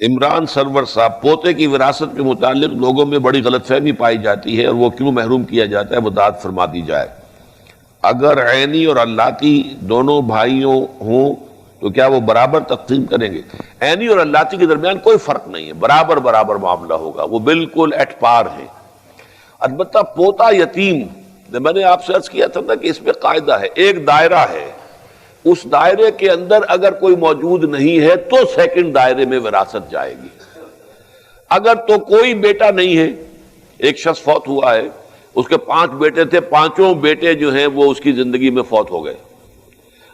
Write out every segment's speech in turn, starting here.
عمران سرور صاحب، پوتے کی وراثت کے متعلق لوگوں میں بڑی غلط فہمی پائی جاتی ہے اور وہ کیوں محروم کیا جاتا ہے، وضاحت فرما دی جائے۔ اگر عینی اور اللاتی دونوں بھائیوں ہوں تو کیا وہ برابر تقسیم کریں گے؟ عینی اور اللاتی کے درمیان کوئی فرق نہیں ہے، برابر برابر معاملہ ہوگا، وہ بالکل ایٹ پار ہے۔ البتہ پوتا یتیم، میں نے آپ سے عرض کیا تھا نا کہ اس میں قاعدہ ہے، ایک دائرہ ہے، اس دائرے کے اندر اگر کوئی موجود نہیں ہے تو سیکنڈ دائرے میں وراثت جائے گی۔ اگر تو کوئی بیٹا نہیں ہے، ایک شخص فوت ہوا ہے، اس کے 5 بیٹے تھے، 5 بیٹے جو ہیں وہ اس کی زندگی میں فوت ہو گئے،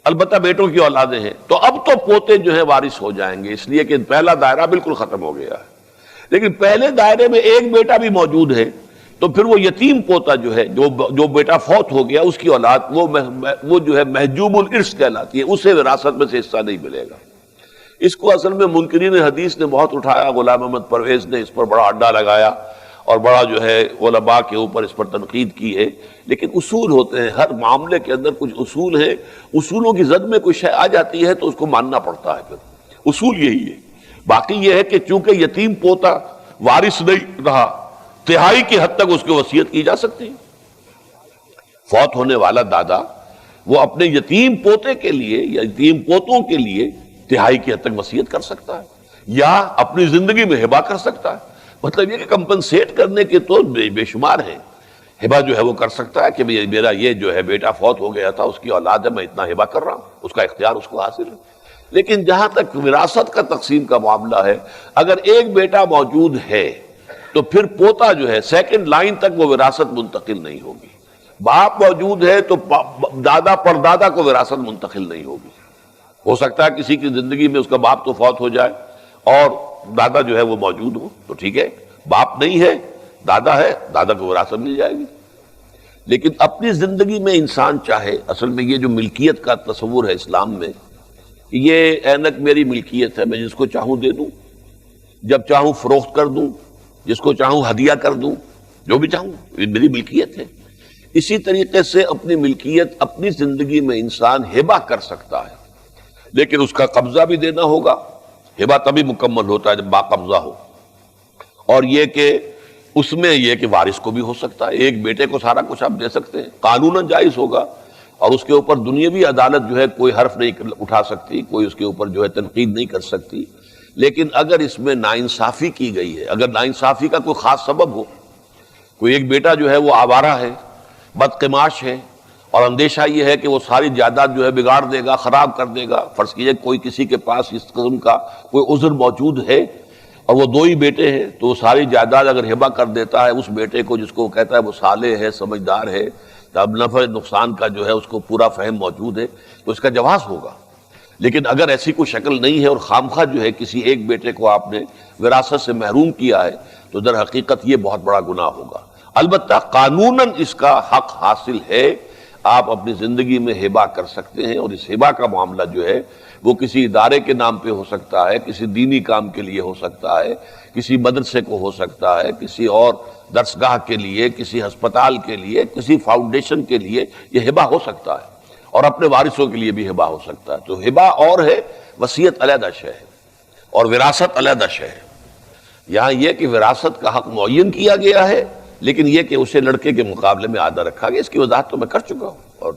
البتہ بیٹوں کی اولادیں ہیں، تو اب تو پوتے جو ہیں وارث ہو جائیں گے، اس لیے کہ پہلا دائرہ بالکل ختم ہو گیا ہے۔ لیکن پہلے دائرے میں ایک بیٹا بھی موجود ہے تو پھر وہ یتیم پوتا جو ہے، جو بیٹا فوت ہو گیا، اس کی اولاد وہ جو ہے محجوب الارث کہلاتی ہے، اسے وراثت میں سے حصہ نہیں ملے گا۔ اس کو اصل میں منکرین حدیث نے بہت اٹھایا، غلام احمد پرویز نے اس پر بڑا اڈا لگایا اور بڑا جو ہے علماء کے اوپر اس پر تنقید کی ہے، لیکن اصول ہوتے ہیں، ہر معاملے کے اندر کچھ اصول ہیں، اصولوں کی زد میں کوئی شے آ جاتی ہے تو اس کو ماننا پڑتا ہے، پھر اصول یہی ہے۔ باقی یہ ہے کہ چونکہ یتیم پوتا وارث نہیں رہا، تہائی کی حد تک اس کی وصیت کی جا سکتی ہے۔ فوت ہونے والا دادا وہ اپنے یتیم پوتے کے لیے یا یتیم پوتوں کے لیے تہائی کی حد تک وصیت کر سکتا ہے یا اپنی زندگی میں ہبہ کر سکتا ہے۔ مطلب یہ کہ کمپنسیٹ کرنے کے تو بے شمار ہیں، ہبہ جو ہے وہ کر سکتا ہے کہ میرا یہ جو ہے بیٹا فوت ہو گیا تھا، اس کی اولاد ہے، میں اتنا ہبہ کر رہا ہوں، اس کا اختیار اس کو حاصل ہے۔ لیکن جہاں تک وراثت کا تقسیم کا معاملہ ہے، اگر ایک بیٹا موجود ہے تو پھر پوتا جو ہے سیکنڈ لائن تک وہ وراثت منتقل نہیں ہوگی۔ باپ موجود ہے تو دادا پردادا کو وراثت منتقل نہیں ہوگی۔ ہو سکتا ہے کسی کی زندگی میں اس کا باپ تو فوت ہو جائے اور دادا جو ہے وہ موجود ہو تو ٹھیک ہے، باپ نہیں ہے، دادا ہے، دادا کو وراثت مل جائے گی۔ لیکن اپنی زندگی میں انسان چاہے، اصل میں یہ جو ملکیت کا تصور ہے اسلام میں، یہ اینک میری ملکیت ہے، میں جس کو چاہوں دے دوں، جب چاہوں فروخت کر دوں، جس کو چاہوں ہدیہ کر دوں، جو بھی چاہوں، یہ میری ملکیت ہے۔ اسی طریقے سے اپنی ملکیت اپنی زندگی میں انسان ہبہ کر سکتا ہے، لیکن اس کا قبضہ بھی دینا ہوگا۔ ہبہ تبھی مکمل ہوتا ہے جب باقبضہ ہو، اور یہ کہ اس میں یہ کہ وارث کو بھی ہو سکتا ہے، ایک بیٹے کو سارا کچھ آپ دے سکتے ہیں، قانوناً جائز ہوگا، اور اس کے اوپر دنیاوی عدالت جو ہے کوئی حرف نہیں اٹھا سکتی، کوئی اس کے اوپر جو ہے تنقید نہیں کر سکتی۔ لیکن اگر اس میں ناانصافی کی گئی ہے، اگر ناانصافی کا کوئی خاص سبب ہو، کوئی ایک بیٹا جو ہے وہ آوارہ ہے، بدقماش ہے، اور اندیشہ یہ ہے کہ وہ ساری جائیداد جو ہے بگاڑ دے گا، خراب کر دے گا، فرض کیجئے کوئی کسی کے پاس اس قسم کا کوئی عذر موجود ہے اور وہ 2 ہی بیٹے ہیں، تو وہ ساری جائیداد اگر ہبہ کر دیتا ہے اس بیٹے کو جس کو وہ کہتا ہے وہ صالح ہے، سمجھدار ہے، اب نفع نقصان کا جو ہے اس کو پورا فہم موجود ہے، تو اس کا جواز ہوگا۔ لیکن اگر ایسی کوئی شکل نہیں ہے اور خامخواہ جو ہے کسی ایک بیٹے کو آپ نے وراثت سے محروم کیا ہے، تو در حقیقت یہ بہت بڑا گناہ ہوگا۔ البتہ قانوناً اس کا حق حاصل ہے، آپ اپنی زندگی میں ہبہ کر سکتے ہیں، اور اس ہبہ کا معاملہ جو ہے وہ کسی ادارے کے نام پہ ہو سکتا ہے، کسی دینی کام کے لیے ہو سکتا ہے، کسی مدرسے کو ہو سکتا ہے، کسی اور درسگاہ کے لیے، کسی ہسپتال کے لیے، کسی فاؤنڈیشن کے لیے یہ ہبہ ہو سکتا ہے، اور اپنے وارثوں کے لیے بھی ہبہ ہو سکتا ہے۔ تو ہبہ اور ہے، وصیت علیحدہ شے ہے، اور وراثت علیحدہ شے ہے۔ یہاں یہ کہ وراثت کا حق معین کیا گیا ہے، لیکن یہ کہ اسے لڑکے کے مقابلے میں آدھا رکھا گیا، اس کی وضاحت تو میں کر چکا ہوں۔ اور